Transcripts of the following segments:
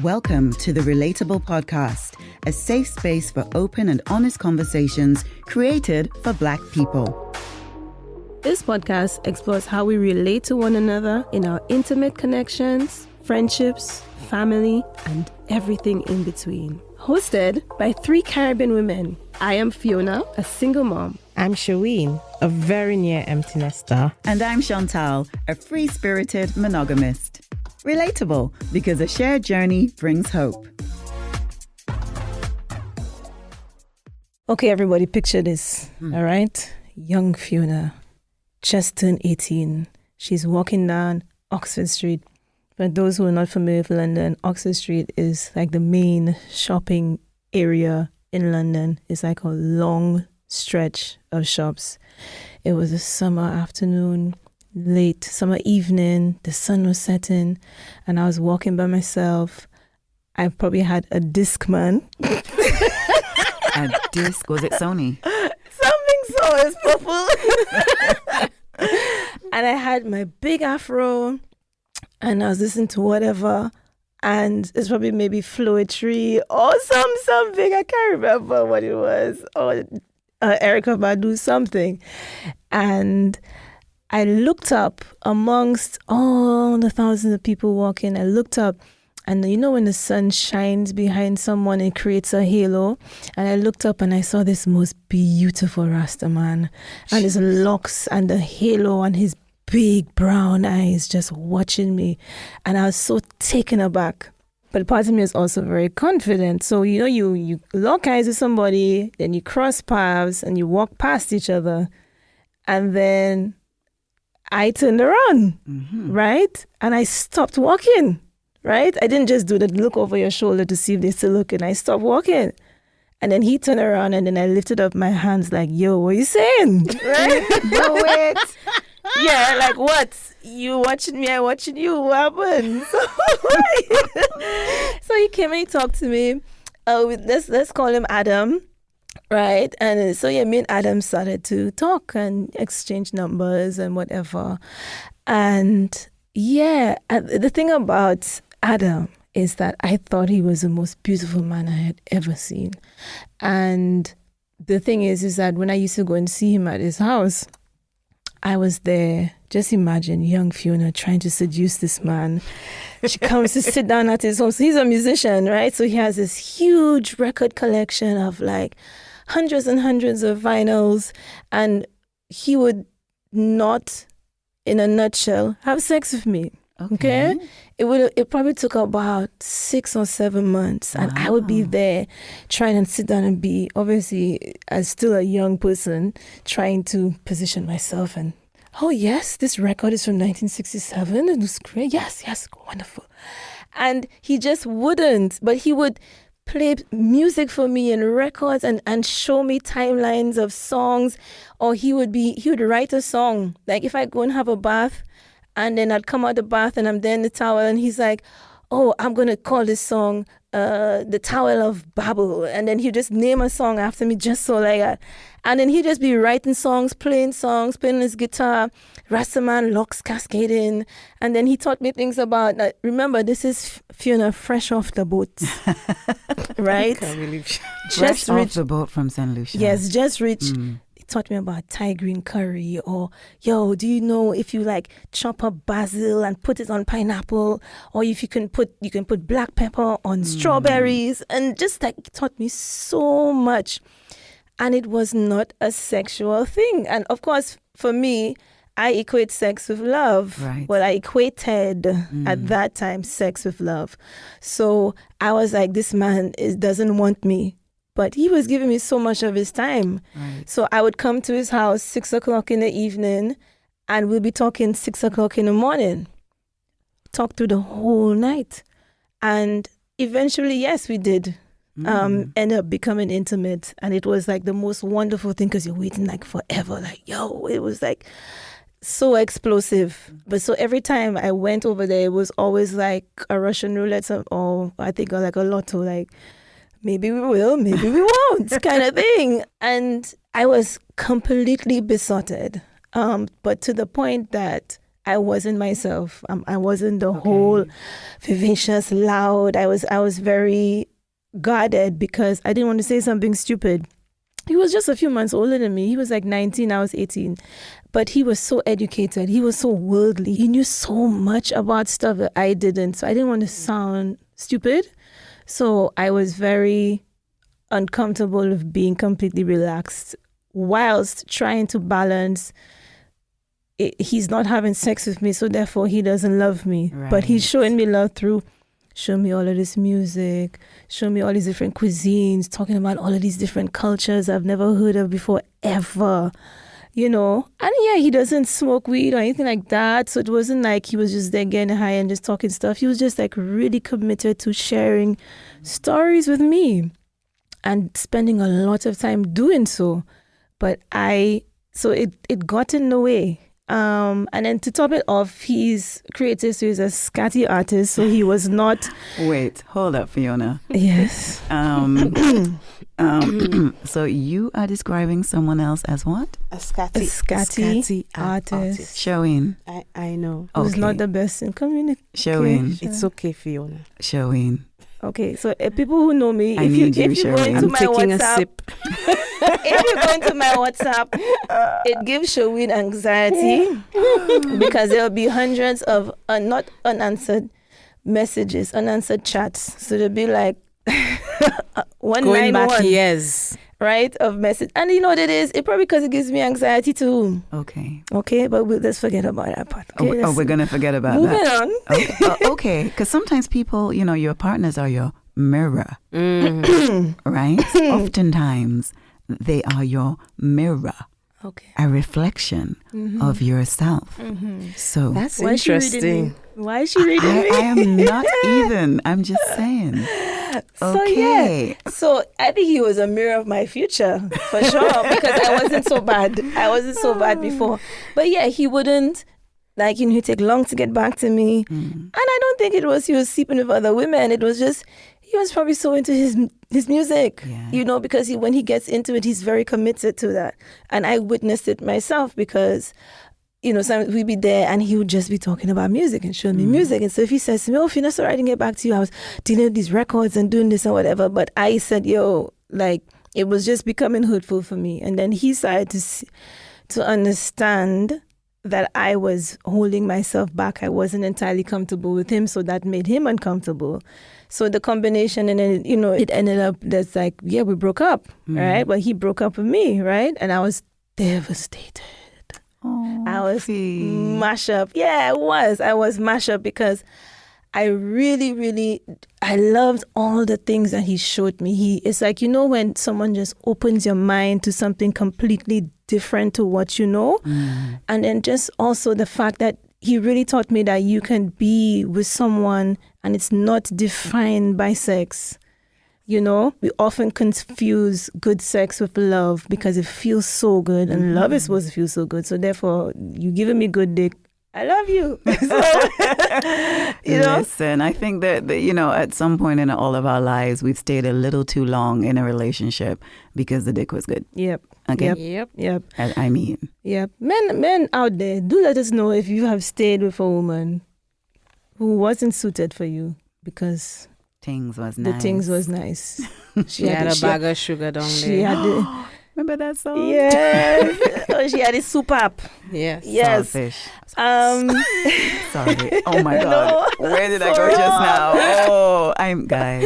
Welcome to the Relateable podcast, a safe space for open and honest conversations created for Black people. This podcast explores how we relate to one another in our intimate connections, friendships, family, and everything in between. Hosted by 3 Caribbean women. I am Fiona, a single mom. I'm Shaween, a very near empty nester. And I'm Chantal, a free-spirited monogamist. Relatable, because a shared journey brings hope. Okay, everybody, picture this, all right? Young Fiona, just turned 18. She's walking down Oxford Street. For those who are not familiar with London, Oxford Street is like the main shopping area in London. It's like a long stretch of shops. It was a summer afternoon, late summer evening. The sun was setting, and I was walking by myself. I probably had a Discman. A disc? Was it Sony? Something so is purple. And I had my big afro, and I was listening to whatever, and it's probably maybe Floetry or something. I can't remember what it was. Or Erica Badu, something. And I looked up amongst all the thousands of people walking. I looked up, and you know when the sun shines behind someone, it creates a halo. And I looked up and I saw this most beautiful Rasta man, and his locks and the halo and his big brown eyes just watching me. And I was so taken aback. But part of me is also very confident. So, you know, you lock eyes with somebody, then you cross paths and you walk past each other. And then I turned around, right? And I stopped walking, right? I didn't just do the look over your shoulder to see if they're still looking. I stopped walking. And then he turned around, and then I lifted up my hands like, yo, what are you saying? Right? No, wait. Yeah, like what? You watching me, I watching you. What happened? So he came and he talked to me. Let's call him Adam, right? And so yeah, me and Adam started to talk and exchange numbers and whatever. And yeah, the thing about Adam is that I thought he was the most beautiful man I had ever seen. And the thing is that when I used to go and see him at his house, I was there. Just imagine young Fiona trying to seduce this man. She comes to sit down at his home. So he's a musician, right? So he has this huge record collection of like hundreds and hundreds of vinyls. And he would not, in a nutshell, have sex with me. Okay? It probably took about 6 or 7 months. And I would be there trying to sit down and be, obviously, as still a young person, trying to position myself and, oh, yes, this record is from 1967. It was great. Yes, wonderful. And he just wouldn't. But he would play music for me and records and show me timelines of songs. Or he would write a song. Like if I go and have a bath, and then I'd come out the bath and I'm there in the towel, and he's like, oh, I'm going to call this song The Towel of Babel. And then he'd just name a song after me just so like that. And then he'd just be writing songs, playing his guitar, Rastaman, locks, cascading. And then he taught me things about, remember, this is Fiona fresh off the boat, right? I can't believe fresh off the boat from St. Lucia. Yes, just rich. Taught me about Thai green curry, or yo, do you know if you like chop up basil and put it on pineapple, or if you can put black pepper on strawberries, and just like taught me so much. And it was not a sexual thing. And of course, for me, I equate sex with love. Right. Well, I equated at that time sex with love. So I was like, this man doesn't want me. But he was giving me so much of his time. Right. So I would come to his house 6 o'clock in the evening, and we'll be talking 6 o'clock in the morning. Talk through the whole night. And eventually, yes, we did end up becoming intimate. And it was like the most wonderful thing, because you're waiting like forever. Like, yo, it was like so explosive. But so every time I went over there, it was always like a Russian roulette, or I think like a lotto, like, maybe we will, maybe we won't, kind of thing. And I was completely besotted. But to the point that I wasn't myself. I wasn't the whole vivacious, loud. I was very guarded because I didn't want to say something stupid. He was just a few months older than me. He was like 19, I was 18. But he was so educated. He was so worldly. He knew so much about stuff that I didn't. So I didn't want to sound stupid. So I was very uncomfortable with being completely relaxed whilst trying to balance he's not having sex with me, so therefore he doesn't love me. Right. But he's showing me love through show me all of this music, show me all these different cuisines, talking about all of these different cultures I've never heard of before, ever. And yeah, he doesn't smoke weed or anything like that. So it wasn't like he was just there getting high and just talking stuff. He was just like really committed to sharing stories with me and spending a lot of time doing so. But so it got in the way. And then to top it off, he's creative, so he's a scatty artist, so he was not... Wait, hold up, Fiona. Yes. So you are describing someone else as what? A scatty artist. Showing. I know. Who's not the best in communication. Showing. It's okay, Fiona. Showing. Okay, so people who know me, if you go into my WhatsApp, if you go into my WhatsApp, it gives Shoween anxiety because there will be hundreds of not unanswered messages, unanswered chats. So there'll be like 191 going back years, right, of message. And you know what it is? It probably because it gives me anxiety too. Okay, but let's forget about that part. Okay, we're gonna forget about moving that. Moving on. Okay, because sometimes people, your partners are your mirror, right? Oftentimes they are your mirror. Okay. A reflection of yourself. So that's interesting. Why is she reading me? I am not even. I'm just saying. Okay. So I think he was a mirror of my future for sure because I wasn't so bad. I wasn't so bad before. But yeah, he wouldn't he'd take long to get back to me. And I don't think it was he was sleeping with other women. It was just he was probably so into his music, because when he gets into it, he's very committed to that. And I witnessed it myself because, sometimes we'd be there and he would just be talking about music and showing me music. And so if he says to me, Fiona, sorry I didn't get back to you. I was dealing with these records and doing this and whatever. But I said, it was just becoming hurtful for me. And then he started to understand that I was holding myself back. I wasn't entirely comfortable with him, so that made him uncomfortable. So the combination, and then, it ended up that's like, we broke up, right? But he broke up with me, right? And I was devastated. Oh, I was mashed up. Yeah, I was mashed up because I really, really, I loved all the things that he showed me. It's like, when someone just opens your mind to something completely different to what you know. And then just also the fact that he really taught me that you can be with someone and it's not defined by sex. We often confuse good sex with love because it feels so good and love is supposed to feel so good. So therefore, you giving me good dick, I love you. Listen, I think that, at some point in all of our lives, we've stayed a little too long in a relationship because the dick was good. Yep. Okay. Yep. I mean. Yep. Men out there, do let us know if you have stayed with a woman who wasn't suited for you because things was nice. She had a bag of sugar down there. She had remember that song? Yes. She had a soup up. Yes. Saltfish. Sorry. Oh my God. No, where did I go just now? Oh, I'm guys.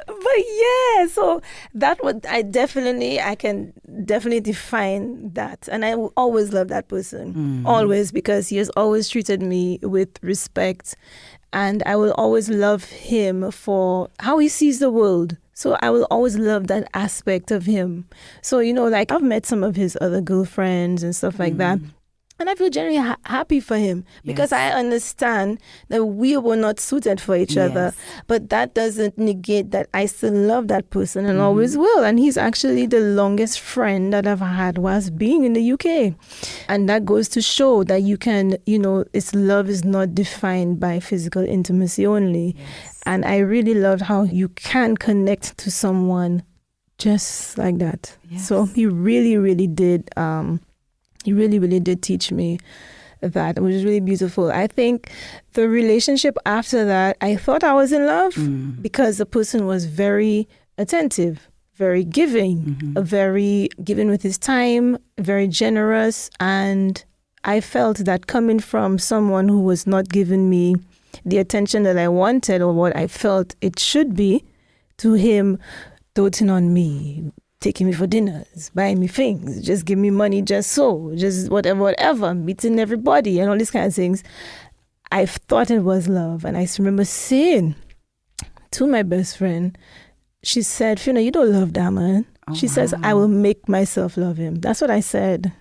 But yeah, so that would I can definitely define that, and I will always love that person, always, because he has always treated me with respect, and I will always love him for how he sees the world. So I will always love that aspect of him. So I've met some of his other girlfriends and stuff like that. And I feel genuinely happy for him because I understand that we were not suited for each other. But that doesn't negate that I still love that person and always will. And he's actually the longest friend that I've had whilst being in the UK. And that goes to show that you can, its love is not defined by physical intimacy only. Yes. And I really loved how you can connect to someone just like that. Yes. So he really, really did. He really, really did teach me that, which is really beautiful. I think the relationship after that, I thought I was in love because the person was very attentive, very giving, very giving with his time, very generous. And I felt that coming from someone who was not giving me the attention that I wanted or what I felt it should be, to him doting on me, taking me for dinners, buying me things, just give me money just whatever, meeting everybody and all these kind of things. I thought it was love. And I remember saying to my best friend, she said, Fiona, you don't love that man. She says, I will make myself love him. That's what I said.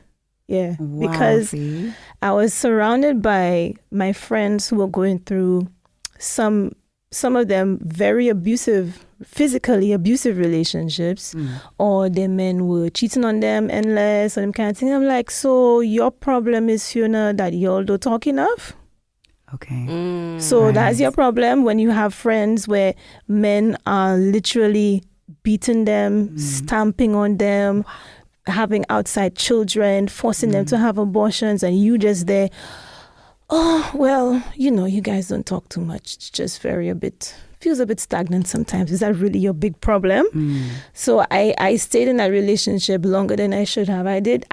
Yeah. Wow, because see? I was surrounded by my friends who were going through some of them very abusive, physically abusive relationships, or their men were cheating on them endless, or them kind of thing. I'm like, so your problem is, Fiona, that y'all don't talk enough? Okay. So that's your problem when you have friends where men are literally beating them, stamping on them, having outside children, forcing them to have abortions, and you just there, oh, well, you guys don't talk too much. It's just feels a bit stagnant sometimes. Is that really your big problem? So I stayed in that relationship longer than I should have. I did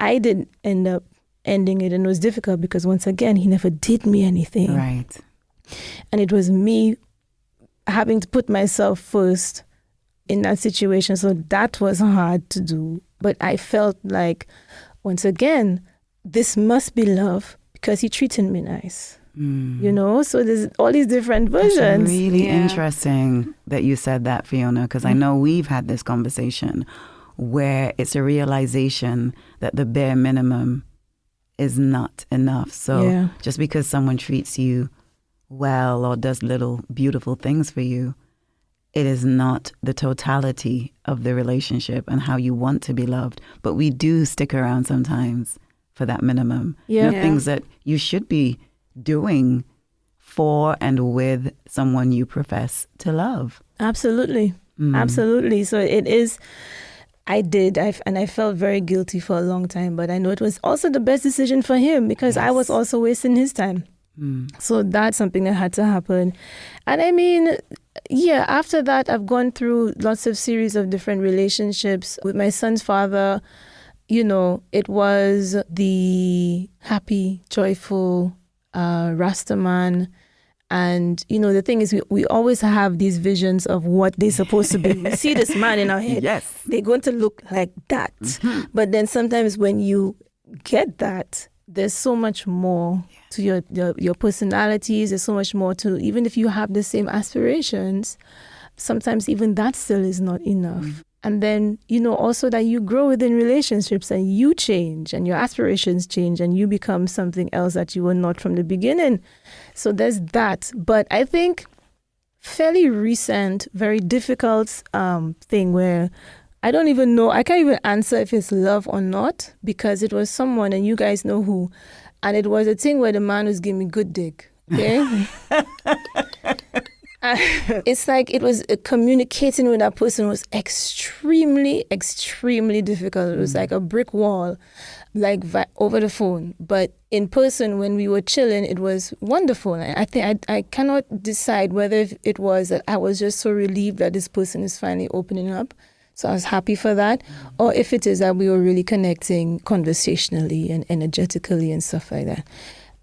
end up ending it, and it was difficult because once again, he never did me anything. Right. And it was me having to put myself first in that situation. So that was hard to do. But I felt like, once again, this must be love because he treated me nice. So there's all these different versions. It's really interesting that you said that, Fiona, because I know we've had this conversation where it's a realization that the bare minimum is not enough. So just because someone treats you well or does little beautiful things for you, it is not the totality of the relationship and how you want to be loved. But we do stick around sometimes for that minimum. Things that you should be doing for and with someone you profess to love. Absolutely. Absolutely. So it is, I felt very guilty for a long time, but I know it was also the best decision for him because I was also wasting his time. So that's something that had to happen. And I mean, after that, I've gone through lots of series of different relationships. With my son's father, it was the happy, joyful Rastaman. And, the thing is, we always have these visions of what they're supposed to be. We see this man in our head. Yes. They're going to look like that. But then sometimes when you get that, there's so much more to your personalities. There's so much more to, even if you have the same aspirations, sometimes even that still is not enough. And then, also that you grow within relationships and you change and your aspirations change and you become something else that you were not from the beginning. So there's that. But I think fairly recent, very difficult thing where I don't even know, I can't even answer if it's love or not because it was someone and you guys know who. And it was a thing where the man was giving me good dick. Okay? It's like it was communicating with that person was extremely, extremely difficult. It was like a brick wall, like over the phone. But in person, when we were chilling, it was wonderful. I think I cannot decide whether it was that I was just so relieved that this person is finally opening up. So I was happy for that. Or if it is that we were really connecting conversationally and energetically and stuff like that.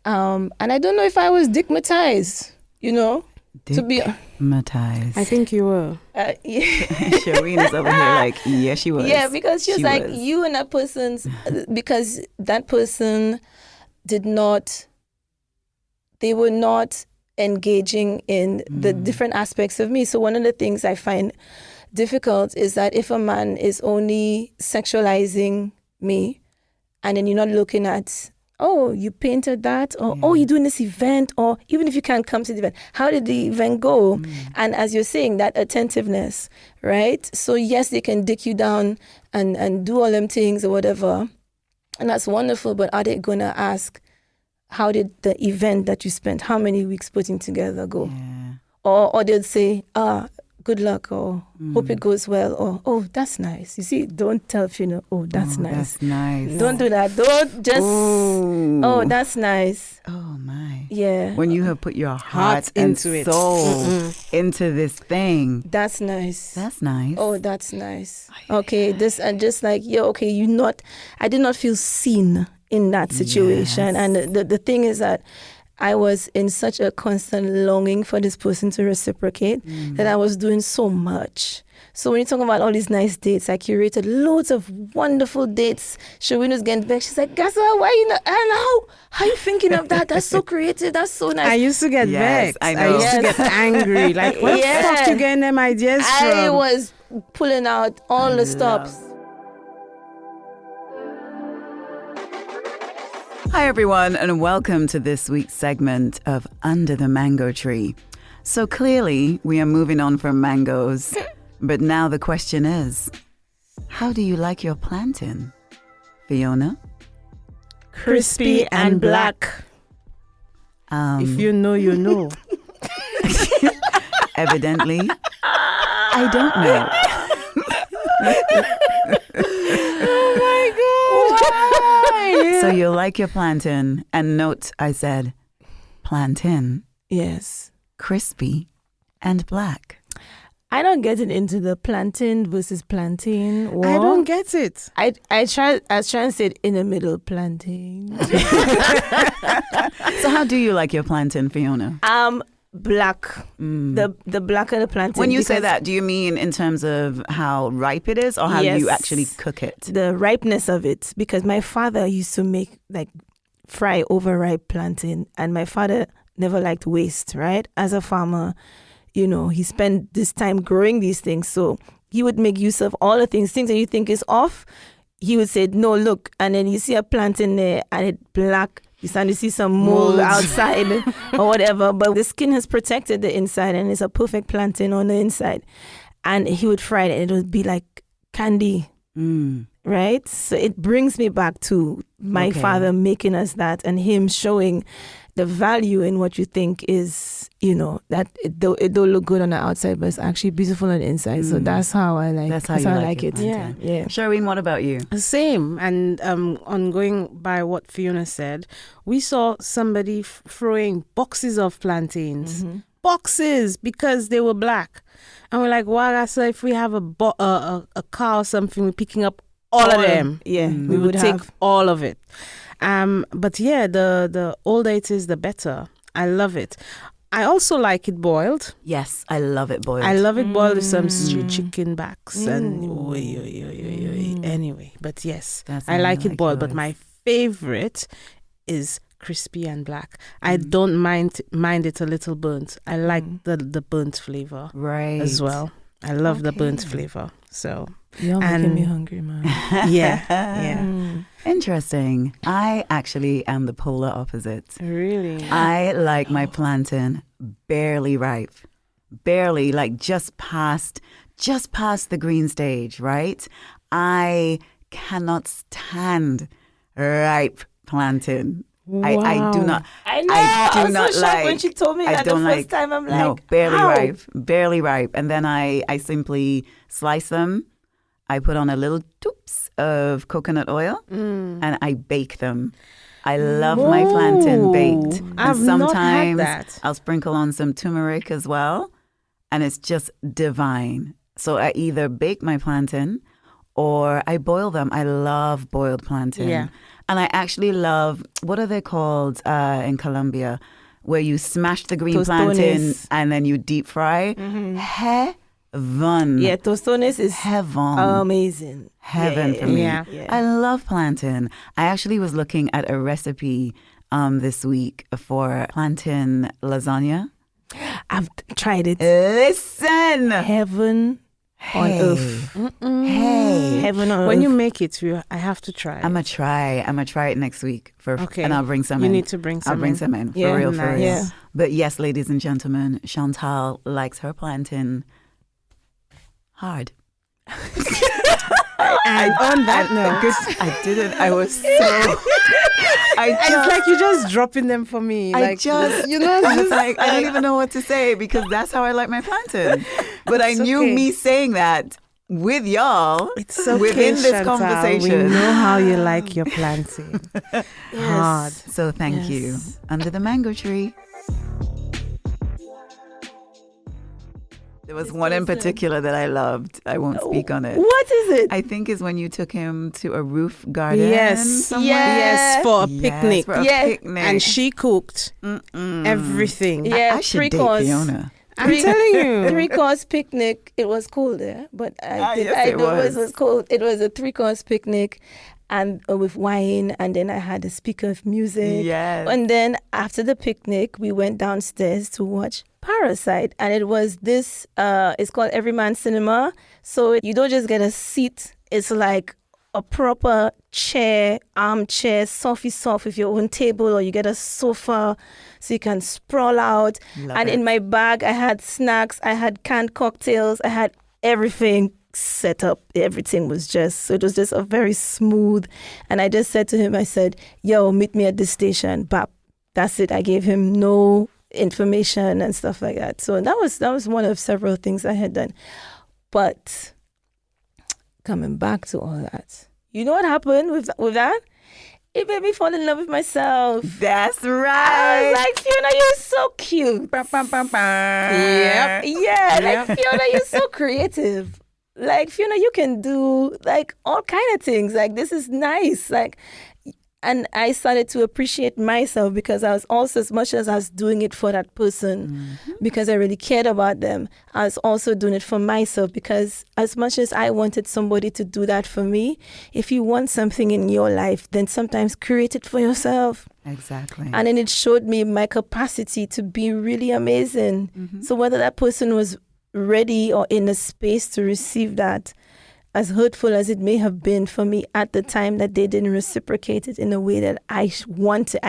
And I don't know if I was dickmatized, Dickmatized. I think you were. Shireen is over here like, yeah, she was. Yeah, because she was like, was. you and that person's, because that person they were not engaging in the different aspects of me. So one of the things I find difficult is that if a man is only sexualizing me and then you're not looking at, oh, you painted that, or oh, you're doing this event, or even if you can't come to the event, how did the event go? And as you're saying, that attentiveness, right? So yes, they can dick you down and do all them things or whatever, and that's wonderful, but are they gonna ask, how did the event that you spent how many weeks putting together go? Or they'll say, good luck, or hope it goes well, or oh, that's nice. You see, don't tell Fiona, oh, that's nice. That's nice. Don't do that. Don't just, oh, that's nice. Oh my. Yeah. When you have put your heart and into it. soul into this thing. That's nice. That's nice. Oh, that's nice. Okay, this, and just like, okay, I did not feel seen in that situation. Yes. And the thing is that I was in such a constant longing for this person to reciprocate that I was doing so much. So when you talk about all these nice dates, I curated loads of wonderful dates. Shawina's getting back. She's like, guess what? Why you not? And how you thinking of that? That's so creative. That's so nice. I used to get vexed. I know. I used to get angry. Like, where the fuck you getting them ideas from? I was pulling out all the stops. Hi, everyone, and welcome to this week's segment of Under the Mango Tree. So clearly, we are moving on from mangoes, but now the question is, how do you like your plantain? Fiona? Crispy and black. If you know, you know. Evidently, I don't know. Oh my God. Why? So you like your plantain, and note I said plantain, Yes. crispy and black. I don't get it into the plantain versus plantain. War. I don't get it. I was trying to say it in the middle, plantain. So how do you like your plantain, Fiona? Black. The blacker the plantain. When you say because that, do you mean in terms of how ripe it is or how Yes. you actually cook it? the ripeness of it, because my father used to make fry overripe plantain, and my father never liked waste, right? As a farmer, he spent this time growing these things, so he would make use of all the things that you think is off. He would say, no, look, and then you see a plantain there and it's black. You start to see some mold outside or whatever, but the skin has protected the inside and it's a perfect plantain on the inside. And he would fry it and it would be like candy, right? So it brings me back to my father making us that, and him showing the value in what you think is, that it don't look good on the outside, but it's actually beautiful on the inside. So that's how I like. That's how you like it. plantain. Yeah. Shireen, what about you? Same. And on going by what Fiona said, we saw somebody throwing boxes of plantains. Boxes, because they were black. And we're like, wow, so if we have a car or something, we're picking up all of them. Yeah, We would take all of it. But yeah, the older it is, the better. I love it. I also like it boiled. Yes, I love it boiled. I love it boiled with some stewed chicken backs and anyway. But yes, That's I how like you it like boiled. But yours. my favorite is crispy and black. I don't mind it a little burnt. I like the burnt flavor right as well. I love the burnt flavor. So You're making me hungry, man. yeah. Interesting. I actually am the polar opposite. Really? I like my plantain barely ripe. Barely, like just past the green stage, right? I cannot stand ripe plantain. I do not. I know. I do was not so shocked like. when she told me I that the don't first like. time. I'm like, no, barely how? barely ripe. And then I simply slice them. I put on a little toops of coconut oil and I bake them. I love my plantain baked. I've and not had sometimes that. I'll sprinkle on some turmeric as well. And it's just divine. So I either bake my plantain or I boil them. I love boiled plantain. Yeah. And I actually love, what are they called in Colombia? Where you smash the green Tostones. plantain and then you deep fry. Heaven. Yeah, tostones is Heaven. amazing. Heaven for me. yeah. I love plantain. I actually was looking at a recipe this week for plantain lasagna. I've tried it. Listen. Heaven on earth. Hey. Heaven on When earth. you make it, I have to try. I'm going to try it next week. And I'll bring some You in. need to bring some I'll bring in. some in. For Yeah, real. nice. Yeah. But yes, ladies and gentlemen, Chantal likes her plantain hard. And on that note, I didn't. I was so. it's like you're just dropping them for me. I Like, just, you know, I was like, I don't even know what to say because that's how I like my plantain. But I It's knew okay. me saying that with y'all it's okay, within this Chantal. conversation. We know how you like your planting. Hard. So thank you. Under the mango tree. There was one in particular that I loved. I won't speak on it. What is it? I think is when you took him to a roof garden. Yes. somewhere. Yes, for a picnic. For a Yes. picnic. And she cooked everything. Yeah, I should date 3-course. Fiona. I'm telling you. 3-course picnic. It was cold there, but yes, I it know was. it was cold. It was a 3-course picnic, and with wine, and then I had a speaker of music. Yes. And then after the picnic, we went downstairs to watch Parasite, and it was this. It's called Everyman Cinema. So you don't just get a seat. It's like a proper chair, armchair, soft with your own table, or you get a sofa so you can sprawl out. Love And it. in my bag, I had snacks, I had canned cocktails, I had everything set up. Everything was just, so it was just a very smooth. And I just said to him, I said, yo, meet me at this station. Bap. That's it. I gave him no information and stuff like that. So that was one of several things I had done. But coming back to all that, you know what happened with that? It made me fall in love with myself. That's I right. was like, Fiona, you're so cute. Yep. Yeah, like Fiona, you're so creative. Like Fiona, you can do like all kind of things. Like this is nice. Like, and I started to appreciate myself because I was also, as much as I was doing it for that person, because I really cared about them, I was also doing it for myself because as much as I wanted somebody to do that for me, if you want something in your life, then sometimes create it for yourself. Exactly. And then it showed me my capacity to be really amazing. So whether that person was ready or in a space to receive that, as hurtful as it may have been for me at the time that they didn't reciprocate it in a way that I wanted,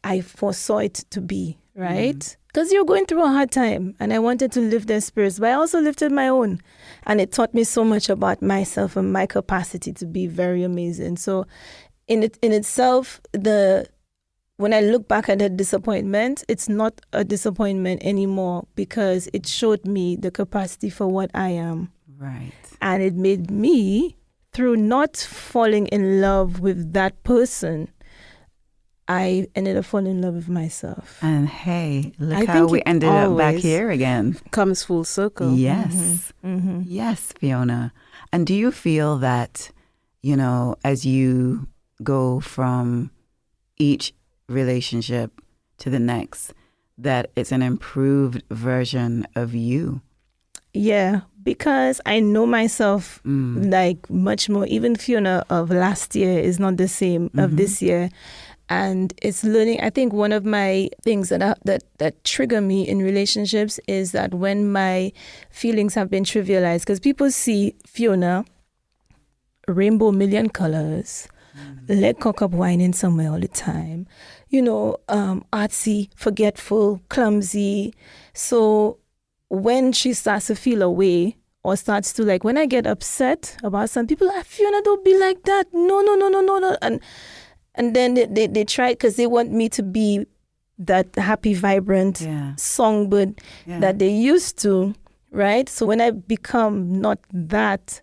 I foresaw it to be, right? Because you're going through a hard time and I wanted to lift their spirits, but I also lifted my own. And it taught me so much about myself and my capacity to be very amazing. So in itself, when I look back at that disappointment, it's not a disappointment anymore because it showed me the capacity for what I am. Right. And it made me, through not falling in love with that person, I ended up falling in love with myself. And hey, look I how think we it ended up back always here again. Comes full circle. Yes. Yes, Fiona. And do you feel that, you know, as you go from each relationship to the next, that it's an improved version of you? Yeah, because I know myself like much more. Even Fiona of last year is not the same of this year. And it's learning. I think one of my things that trigger me in relationships is that when my feelings have been trivialized, because people see Fiona, rainbow million colors, leg cock up whining somewhere all the time, you know, artsy, forgetful, clumsy. So when she starts to feel away or starts to like, when I get upset about some people, Fiona, don't be like that. No. And then they try because they want me to be that happy, vibrant songbird that they used to, right? So when I become not that,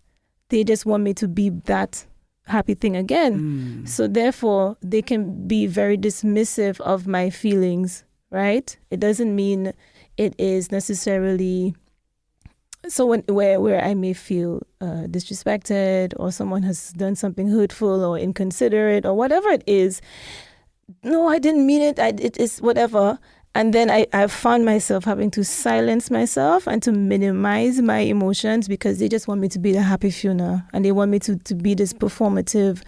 they just want me to be that happy thing again. So therefore, they can be very dismissive of my feelings, right? It doesn't mean it is necessarily so where I may feel disrespected or someone has done something hurtful or inconsiderate or whatever it is. No, I didn't mean it. It is whatever. And then I found myself having to silence myself and to minimize my emotions because they just want me to be the happy Fiona and they want me to be this performative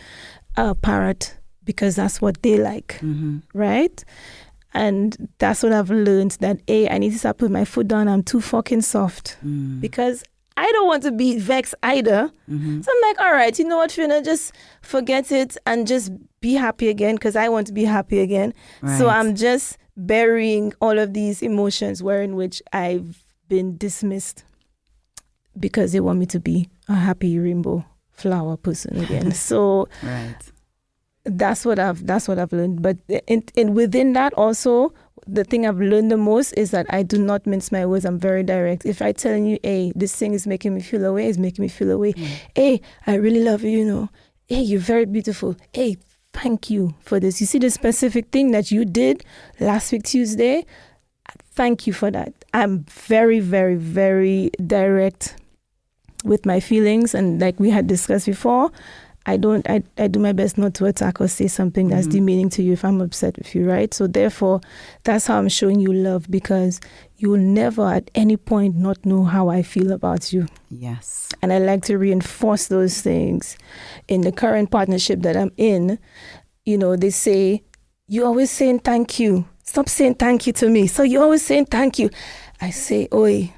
parrot because that's what they like, right? And that's what I've learned, that I need to start putting my foot down. I'm too fucking soft because I don't want to be vexed either. So I'm like, all right, you know what, Fiona, just forget it and just be happy again because I want to be happy again. Right. So I'm just burying all of these emotions wherein which I've been dismissed because they want me to be a happy rainbow flower person again. So Right. that's what I've learned. But in within that also, the thing I've learned the most is that I do not mince my words. I'm very direct. If I tell you, hey, this thing is making me feel away, it's making me feel away. Hey, I really love you, Hey, you're very beautiful. Hey, thank you for this. You see the specific thing that you did last week, Tuesday? Thank you for that. I'm very, very, very direct with my feelings. And like we had discussed before, I do my best not to attack or say something that's demeaning to you if I'm upset with you, right? So therefore, that's how I'm showing you love, because you will never at any point not know how I feel about you. Yes. And I like to reinforce those things. In the current partnership that I'm in, they say, you're always saying thank you. Stop saying thank you to me. So you're always saying thank you. I say, oi,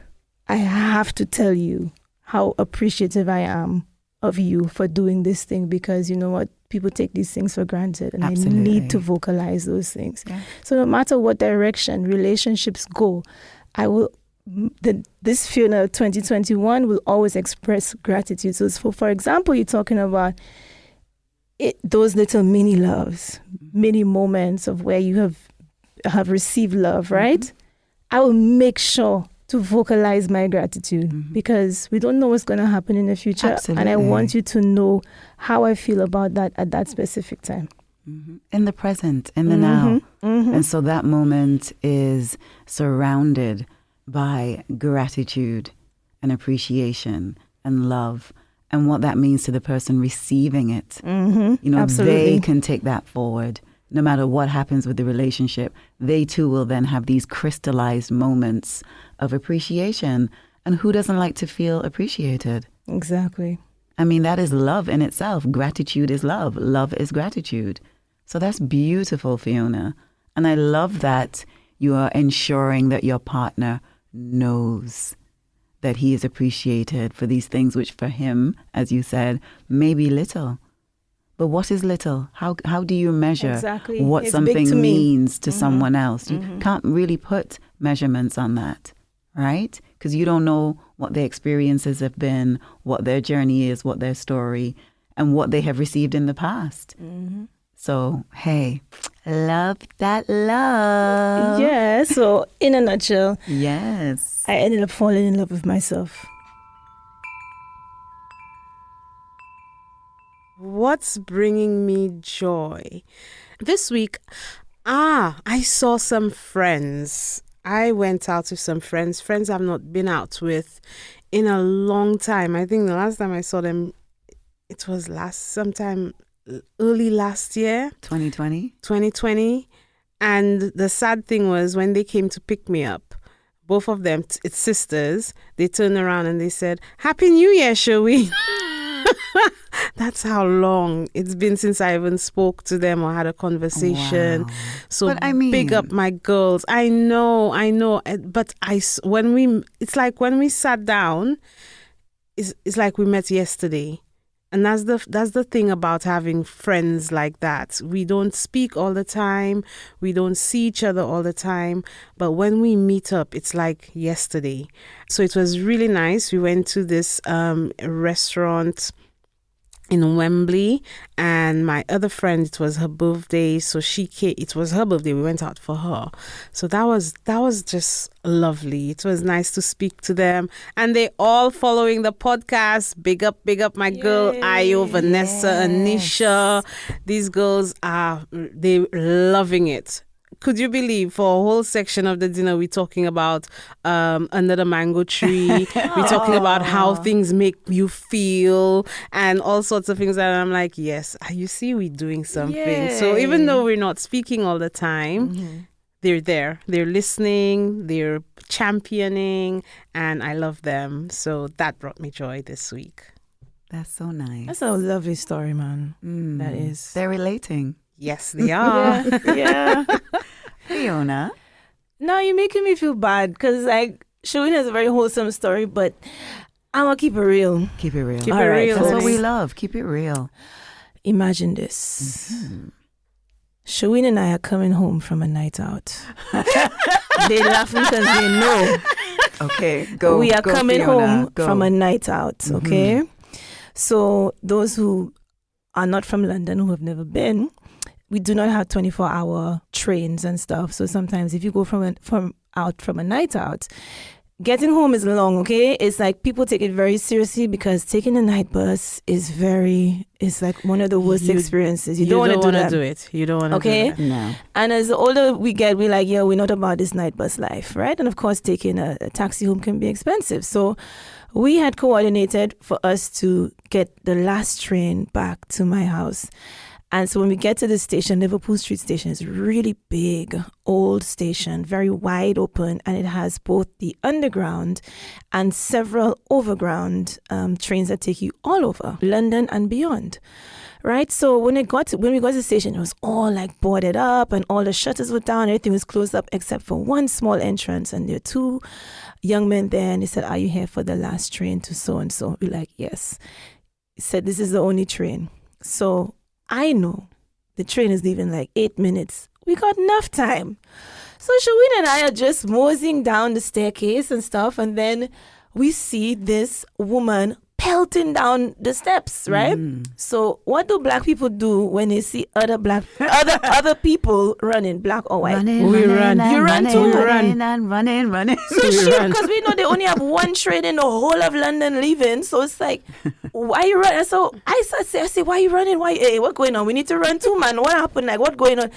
I have to tell you how appreciative I am of you for doing this thing, because you know what? People take these things for granted, and Absolutely. I need to vocalize those things. Yeah. So no matter what direction relationships go, I will, this Fiona 2021 will always express gratitude. So for example, you're talking about those little mini loves, mini moments of where you have received love, right? I will make sure to vocalize my gratitude, because we don't know what's going to happen in the future. Absolutely. And I want you to know how I feel about that at that specific time. In the present, in the now. And so that moment is surrounded by gratitude and appreciation and love, and what that means to the person receiving it. Absolutely. They can take that forward. No matter what happens with the relationship, they too will then have these crystallized moments of appreciation. And who doesn't like to feel appreciated? Exactly. I mean, that is love in itself. Gratitude is love. Love is gratitude. So that's beautiful, Fiona. And I love that you are ensuring that your partner knows that he is appreciated for these things, which for him, as you said, may be little. But what is little? How do you measure what it's something big to me. means to someone else? You can't really put measurements on that, right? Because you don't know what their experiences have been, what their journey is, what their story, and what they have received in the past. So, hey, love that love. Yeah, so in a nutshell, Yes. I ended up falling in love with myself. What's bringing me joy? This week, I saw some friends. I went out with some friends I've not been out with in a long time. I think the last time I saw them, it was sometime early last year. 2020. And the sad thing was, when they came to pick me up, both of them, it's sisters, they turned around and they said, "Happy New Year, shall we?" That's how long it's been since I even spoke to them or had a conversation. Wow. So But I mean, big up my girls. I know. But it's like when we sat down, it's like we met yesterday. And that's the thing about having friends like that. We don't speak all the time. We don't see each other all the time. But when we meet up, it's like yesterday. So it was really nice. We went to this restaurant in Wembley, and my other friend, it was her birthday, so she came. It was her birthday. We went out for her, so that was just lovely. It was nice to speak to them, and they all following the podcast. Big up my girl Ayo, Vanessa, Anisha. These girls they loving it. Could you believe, for a whole section of the dinner, we're talking about under the mango tree. We're talking about how things make you feel and all sorts of things. And I'm like, yes, you see, we're doing something. Yay. So even though we're not speaking all the time, they're there. They're listening. They're championing. And I love them. So that brought me joy this week. That's so nice. That's a lovely story, man. That is. They're relating. Yes, they are. Yeah. Fiona. No, you're making me feel bad, because like Showing has a very wholesome story, but I'm gonna keep it real. Keep it real. Keep it real. That's what folks. we love. Keep it real. Imagine this. Showing and I are coming home from a night out. They laughing because they know. Okay, go. We are go, coming Fiona, home go. from a night out, okay? So those who are not from London, who have never been, we do not have 24-hour trains and stuff. So sometimes if you go from a night out, getting home is long, okay? It's like people take it very seriously because taking a night bus is like one of the worst experiences. You don't want to do it. You don't want to okay? do that. No. And as the older we get, we're like, yeah, we're not about this night bus life, right? And of course, taking a taxi home can be expensive. So we had coordinated for us to get the last train back to my house. And so when we get to the station, Liverpool Street Station is really big, old station, very wide open, and it has both the underground and several overground trains that take you all over London and beyond. Right? So when we got to the station, it was all like boarded up and all the shutters were down, everything was closed up except for one small entrance, and there were two young men there, and they said, "Are you here for the last train to so and so?" We're like, "Yes." He said, "This is the only train." So I know the train is leaving like 8 minutes. We got enough time. So Shaween and I are just moseying down the staircase and stuff. And then we see this woman pelting down the steps, right? So what do black people do when they see other people running, black or white? We run. You run too? Running. So because we know they only have one train in the whole of London leaving, so it's like, why you running? So I say, why you running? Why? Hey, what going on? We need to run too, man. What happened? Like, what going on?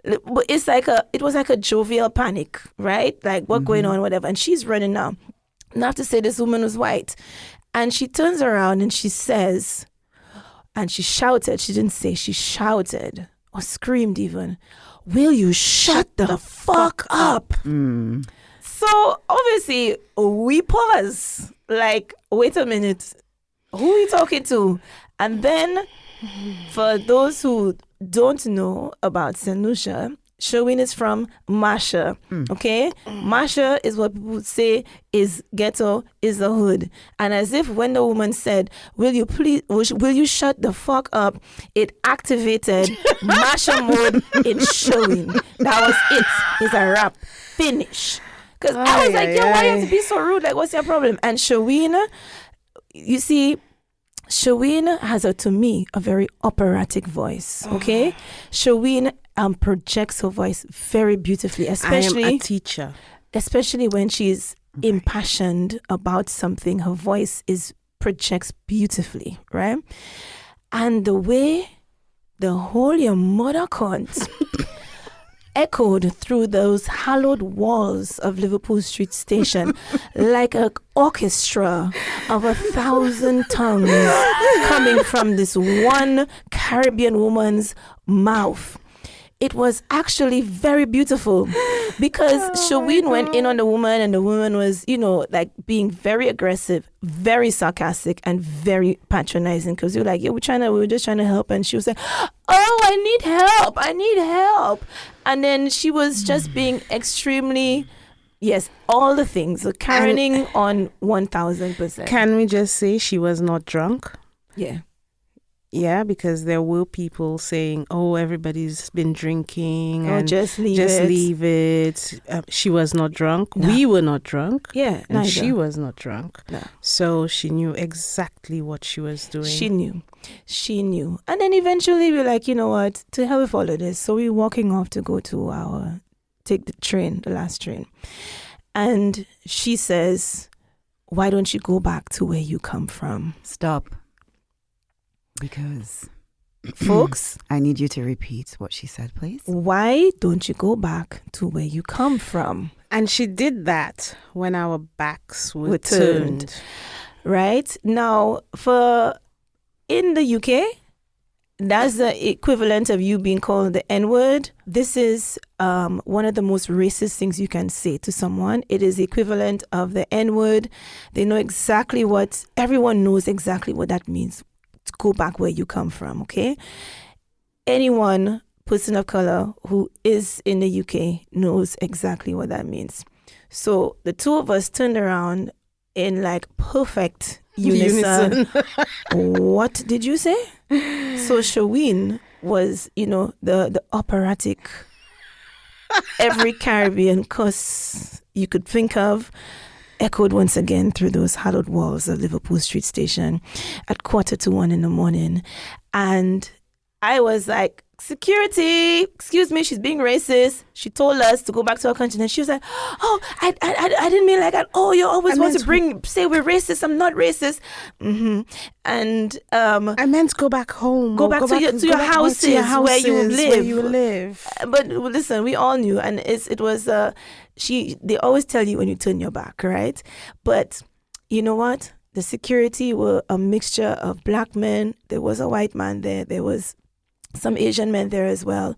But it was like a jovial panic, right? Like, what going on? Whatever. And she's running now. Not to say this woman was white, and she turns around and she says, and she shouted. She didn't say. She shouted or screamed even, "Will you shut the fuck up?" So obviously we pause, like, wait a minute, who are you talking to? And then for those who don't know about St. Lucia, Sherwin is from Masha, okay? Masha is what people say is ghetto, is the hood. And as if when the woman said, will you shut the fuck up, it activated Masha mode in Sherwin. That was it. It's a wrap. Finish. Because I was like, why you have to be so rude? Like, what's your problem? And Sherwin, you see, Sherwin has, to me, a very operatic voice, okay? Sherwin projects her voice very beautifully, especially... I am a teacher. Especially when she's impassioned about something, her voice projects beautifully, right? And the way the whole your mother cunt echoed through those hallowed walls of Liverpool Street Station like an orchestra of 1,000 tongues coming from this one Caribbean woman's mouth. It was actually very beautiful because Shaween went in on the woman, and the woman was, like being very aggressive, very sarcastic, and very patronizing, because you're like, we were just trying to help. And she was like, "Oh, I need help. And then she was just being extremely, yes, all the things. So Karening on 1,000%. Can we just say she was not drunk? Yeah. Yeah, because there were people saying, "Oh, everybody's been drinking, and just leave it." She was not drunk. No. We were not drunk. Yeah, and neither. she was not drunk. No. So she knew exactly what she was doing. She knew. And then eventually we were like, you know what? To hell with all of this. So we're walking off to go to take the last train. And she says, "Why don't you go back to where you come from?" Stop. Because, folks, I need you to repeat what she said, please. Why don't you go back to where you come from? And she did that when our backs were turned. Right? Now, in the UK, that's the equivalent of you being called the N-word. This is one of the most racist things you can say to someone. It is the equivalent of the N-word. They know everyone knows exactly what that means. To go back where you come from, okay? Anyone, person of color who is in the UK knows exactly what that means. So the two of us turned around in like perfect unison. What did you say? So Shaween was, the operatic, every Caribbean cuss you could think of. echoed once again through those hallowed walls of Liverpool Street Station at 1:45 in the morning. And I was like, security, excuse me, she's being racist. She told us to go back to our country. And she was like, oh, I didn't mean like that. Oh, you always want to say we're racist. I'm not racist. And I meant go back home. Go back to your houses where you live. But listen, we all knew. And it was, they always tell you when you turn your back, right? But you know what? The security were a mixture of black men. There was a white man there. There was some Asian men there as well.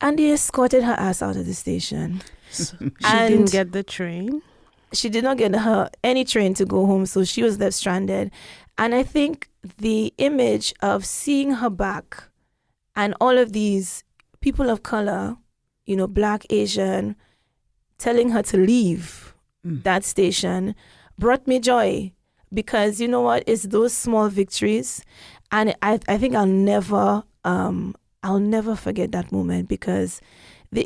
And they escorted her ass out of the station. She didn't get the train? She did not get any train to go home, so she was left stranded. And I think the image of seeing her back and all of these people of color, black, Asian, telling her to leave that station brought me joy. Because you know what? It's those small victories. And I think I'll never forget that moment, because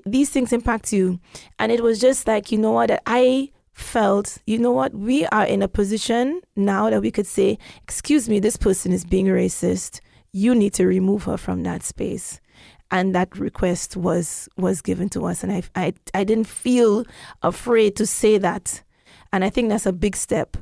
these things impact you. And it was just like, you know what, that I felt, you know what, we are in a position now that we could say, excuse me, this person is being racist. You need to remove her from that space. And that request was given to us. And I didn't feel afraid to say that. And I think that's a big step.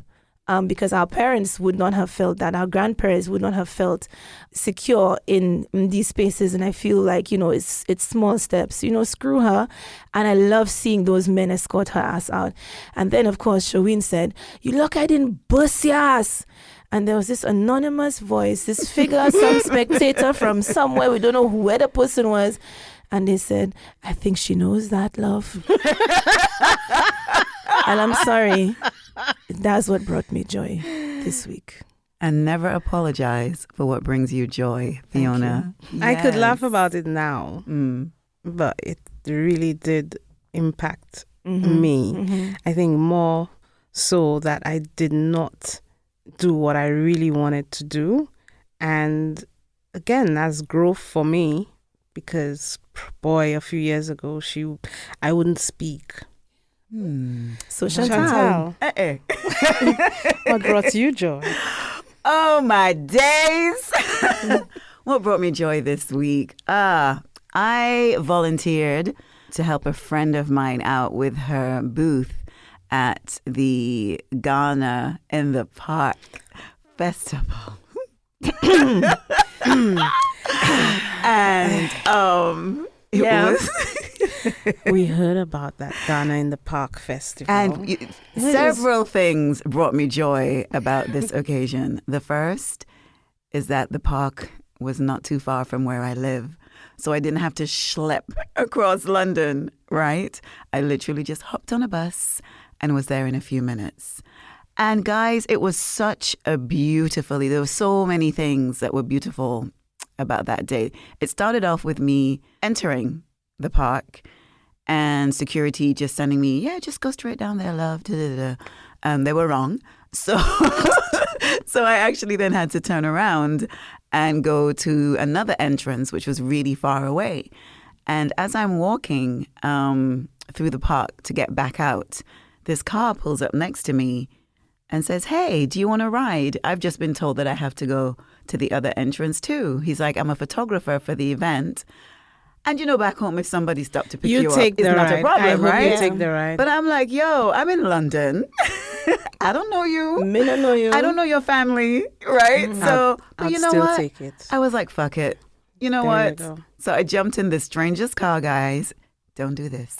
Because our parents would not have felt that, our grandparents would not have felt secure in these spaces. And I feel like, it's small steps, screw her. And I love seeing those men escort her ass out. And then, of course, Shaween said, you look, I didn't bust your ass. And there was this anonymous voice, this figure, some spectator from somewhere, we don't know who the person was. And they said, I think she knows that, love. And I'm sorry. That's what brought me joy this week. And never apologize for what brings you joy, Fiona. Yes. I could laugh about it now, but it really did impact me. I think more so that I did not do what I really wanted to do. And again, that's growth for me, because boy, a few years ago, I wouldn't speak. So Chantal. What brought you joy? Oh my days. What brought me joy this week? I volunteered to help a friend of mine out with her booth at the Ghana in the Park Festival. And it was we heard about that Ghana in the Park Festival. And several things brought me joy about this occasion. The first is that the park was not too far from where I live. So I didn't have to schlep across London, right? I literally just hopped on a bus and was there in a few minutes. And guys, it was there were so many things that were beautiful about that day. It started off with me entering the park and security just sending me, just go straight down there, love. They were wrong. So I actually then had to turn around and go to another entrance, which was really far away. And as I'm walking through the park to get back out, this car pulls up next to me and says, hey, do you want to ride? I've just been told that I have to go to the other entrance too. He's like, I'm a photographer for the event. And back home, if somebody stopped to pick you up, it's not a problem, right? You take the ride. But I'm like, I'm in London. I don't know you. Me don't know you. I don't know your family, right? So, but you know what? Take it. I was like, fuck it. You know what? So I jumped in the stranger's car, guys. Don't do this.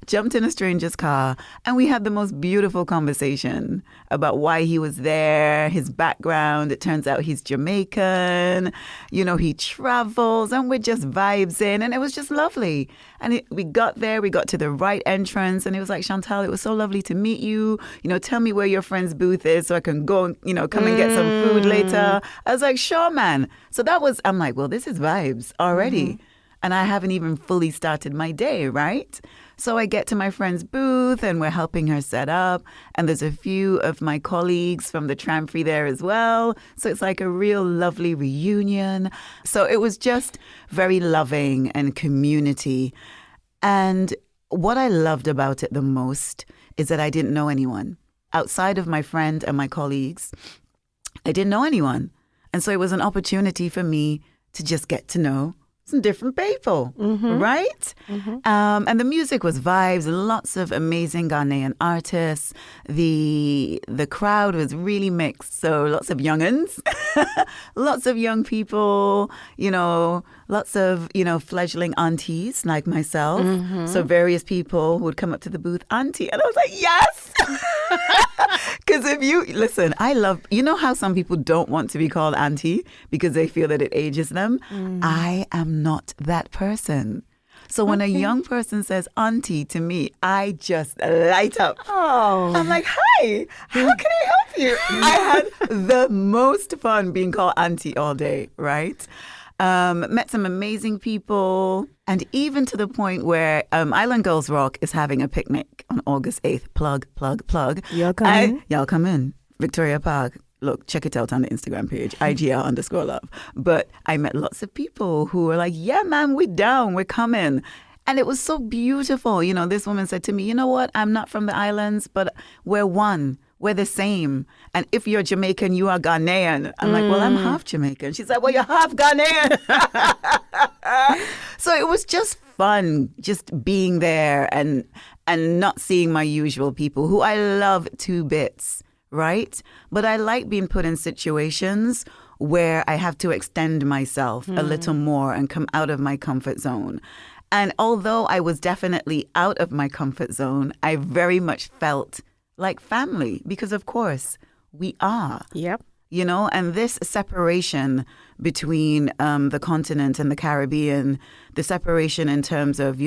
Jumped in a stranger's car, and we had the most beautiful conversation about why he was there, his background. It turns out he's Jamaican. He travels, and we're just vibes in, and it was just lovely. And we got there, we got to the right entrance, and it was like, Chantal, it was so lovely to meet you. Tell me where your friend's booth is so I can go, come and get some food later. I was like, sure, man. So I'm like, well, this is vibes already. And I haven't even fully started my day, right? So I get to my friend's booth and we're helping her set up. And there's a few of my colleagues from the Tram Free there as well. So it's like a real lovely reunion. So it was just very loving and community. And what I loved about it the most is that I didn't know anyone. Outside of my friend and my colleagues, I didn't know anyone. And so it was an opportunity for me to just get to know some different people, right? And the music was vibes, lots of amazing Ghanaian artists. The crowd was really mixed, so lots of young'uns, lots of young people, lots of, fledgling aunties like myself. So various people would come up to the booth, auntie, and I was like, yes! Because listen, I love, how some people don't want to be called auntie because they feel that it ages them? I am not that person. So when a young person says auntie to me, I just light up. Oh. I'm like, hi, how can I help you? I had the most fun being called auntie all day, right? Met some amazing people, and even to the point where Island Girls Rock is having a picnic on August 8th. Plug. Y'all come in? Y'all come in. Victoria Park. Look, check it out on the Instagram page, IGL_love. But I met lots of people who were like, yeah, man, we're down, we're coming. And it was so beautiful. This woman said to me, you know what? I'm not from the islands, but we're one. We're the same. And if you're Jamaican, you are Ghanaian. I'm like, well, I'm half Jamaican. She's like, well, you're half Ghanaian. So it was just fun, just being there and not seeing my usual people who I love to bits, right? But I like being put in situations where I have to extend myself a little more and come out of my comfort zone. And although I was definitely out of my comfort zone, I very much felt like family because, of course, we are. Yep. And this separation between the continent and the Caribbean, the separation in terms of,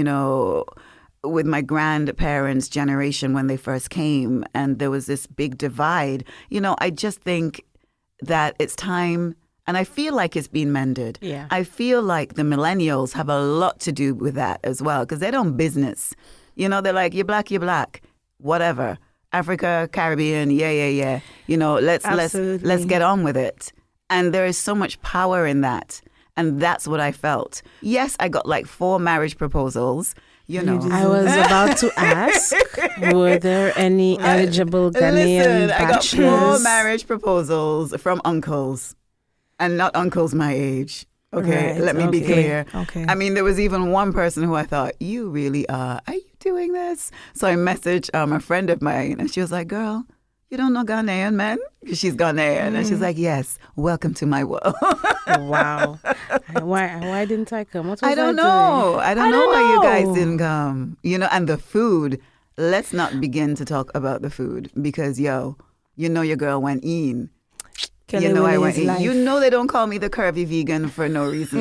with my grandparents' generation when they first came, and there was this big divide, I just think that it's time, and I feel like it's been mended. Yeah. I feel like the millennials have a lot to do with that as well, because they don't business. They're like, you're black, whatever. Africa, Caribbean, yeah. Let's get on with it. And there is so much power in that. And that's what I felt. Yes, I got like 4 marriage proposals. I was about to ask, were there any eligible Ghanaian bachelors? I got 4 marriage proposals from uncles, and not uncles my age. Okay, Right, let me be clear. Okay. I mean, there was even one person who I thought, you really are you doing this? So I messaged a friend of mine, and she was like, girl, you don't know Ghanaian men? Because she's Ghanaian. And she's like, yes, welcome to my world. Wow. Why didn't I come? What was I don't doing? know. I don't know why you guys didn't come. And the food. Let's not begin to talk about the food because, your girl went in. I went in. They don't call me the curvy vegan for no reason.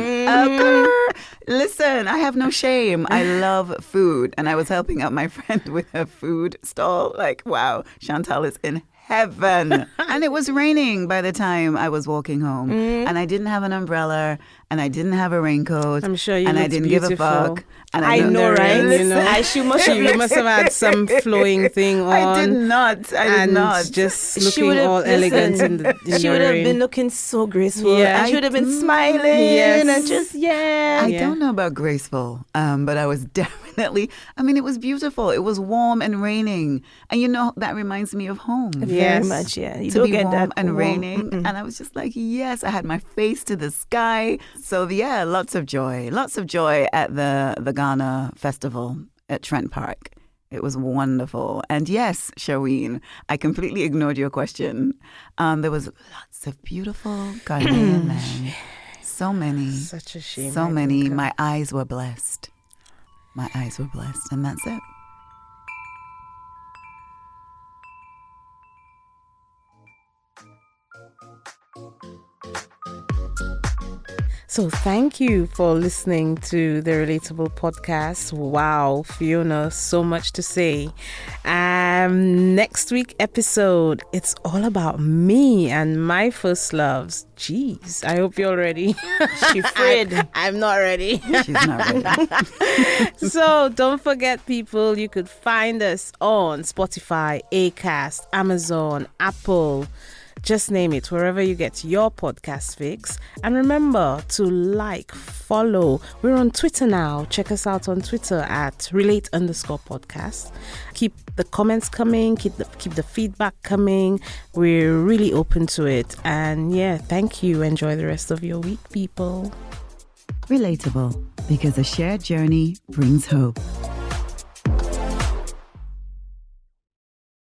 Listen, I have no shame. I love food. And I was helping out my friend with her food stall. Like, wow, Chantal is in heaven. And it was raining by the time I was walking home. And I didn't have an umbrella. And I didn't have a raincoat. I'm sure you And I looked didn't beautiful. give a fuck. And I know, right? You must have had some flowing thing on. I did not. Just looking all elegant in the She would have rain. been looking so graceful. Yeah. And she would have been smiling and just, I don't know about graceful, but I was definitely, it was beautiful. It was warm and raining. And that reminds me of home. very much, yeah. You To don't be get warm that and warm. raining. And I was just like, yes, I had my face to the sky. So yeah, lots of joy at the Ghana Festival at Trent Park. It was wonderful. And yes, Sherween, I completely ignored your question. There was lots of beautiful Ghanaian men. So many. Such a shame. So many. My eyes were blessed. And that's it. So thank you for listening to the Relatable podcast. Wow, Fiona, so much to say. Next week episode, it's all about me and my first loves. Jeez, I hope you're ready. She afraid. I'm not ready. She's not ready. So don't forget, people, you could find us on Spotify, Acast, Amazon, Apple, Just name it wherever you get your podcast fix. And remember to like, follow. We're on Twitter now. Check us out on Twitter at relate_podcast. Keep the comments coming. Keep the feedback coming. We're really open to it. And yeah, thank you. Enjoy the rest of your week, people. Relatable, because a shared journey brings hope.